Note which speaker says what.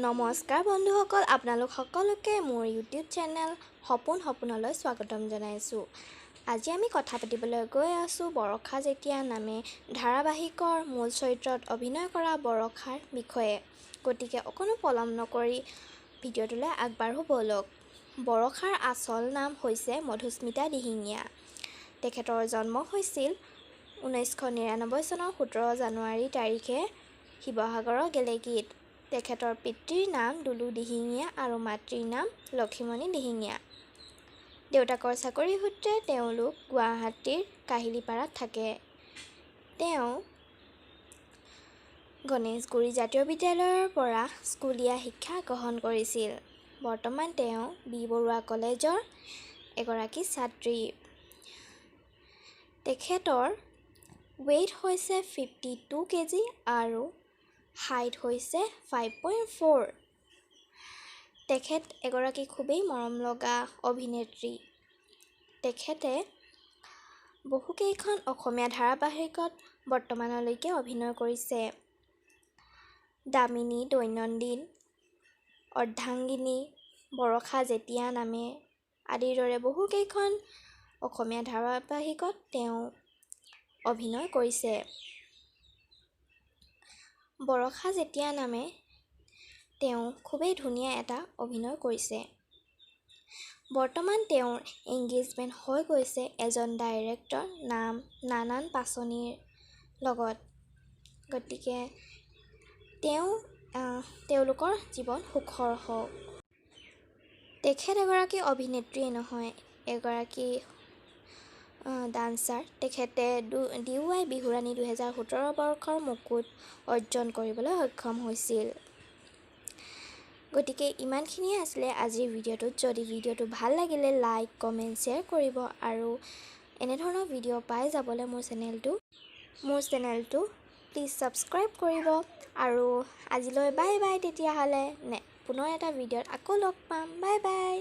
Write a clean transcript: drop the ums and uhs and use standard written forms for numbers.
Speaker 1: নমস্কাৰ বন্ধুসকল, আপোনালোক সকলোকে মোৰ ইউটিউব চেনেল সপোনলৈ স্বাগতম জনাইছোঁ। আজি আমি কথা পাতিবলৈ গৈ আছোঁ বৰষা যেতিয়া নামে ধাৰাবাহিকৰ মূল চৰিত্ৰত অভিনয় কৰা বৰষাৰ বিষয়ে। গতিকে অকণো পলম নকৰি ভিডিঅ'টোলৈ আগবাঢ়ো ব'লক। বৰষাৰ আচল নাম হৈছে মধুস্মিতা দিহিঙীয়া। তেখেতৰ জন্ম হৈছিল 1999 চনৰ 17 জানুৱাৰী তাৰিখে শিৱসাগৰৰ গেলেকীত। তেখেতৰ পিতৃৰ নাম দুলু দিহিঙীয়া আৰু মাতৃৰ নাম লক্ষীমণি দিহিঙীয়া। দেউতাকৰ চাকৰি সূত্ৰে তেওঁলোক গুৱাহাটীৰ কাহিলীপাৰাত থাকে। তেওঁ গণেশগুৰি জাতীয় বিদ্যালয়ৰ পৰা স্কুলীয়া শিক্ষা গ্ৰহণ কৰিছিল। বৰ্তমান তেওঁ বি বৰুৱা কলেজৰ এগৰাকী ছাত্ৰী। তেখেতৰ ৱেইট হৈছে 52 কেজি আৰু হাইট হৈছে 5.4। তেখেত এগৰাকী খুবেই মৰমলগা অভিনেত্ৰী। তেখেতে বহুকেইখন অসমীয়া ধাৰাবাহিকত বৰ্তমানলৈকে অভিনয় কৰিছে। দামিনী, দৈনন্দিন, অৰ্ধাংগিনী, বৰষা যেতিয়া নামে আদিৰ দৰে বহুকেইখন অসমীয়া ধাৰাবাহিকত তেওঁ অভিনয় কৰিছে। বৰষা যেতিয়া নামে তেওঁ খুবেই ধুনীয়া এটা অভিনয় কৰিছে। বৰ্তমান তেওঁৰ এংগেজমেণ্ট হৈ গৈছে এজন ডাইৰেক্টৰ নাম নানান পাছনিৰ লগত। গতিকে তেওঁলোকৰ জীৱন সুখৰ হওক। তেখেত এগৰাকী অভিনেত্ৰীয়ে নহয়, এগৰাকী ডান্সাৰ। তেখেতে DY বিহুৰাণী 2017 বৰ্ষৰ মুকুট অৰ্জন কৰিবলৈ সক্ষম হৈছিল। গতিকে ইমানখিনিয়ে আছিলে আজিৰ ভিডিঅ'টোত। যদি ভিডিঅ'টো ভাল লাগিলে লাইক, কমেণ্ট, শ্বেয়াৰ কৰিব আৰু এনেধৰণৰ ভিডিঅ' পাই যাবলৈ মোৰ চেনেলটো প্লিজ ছাবস্ক্ৰাইব কৰিব। আৰু আজিলৈ বাই বাই। তেতিয়াহ'লে পুনৰ এটা ভিডিঅ'ত আকৌ লগ পাম। Bye bye.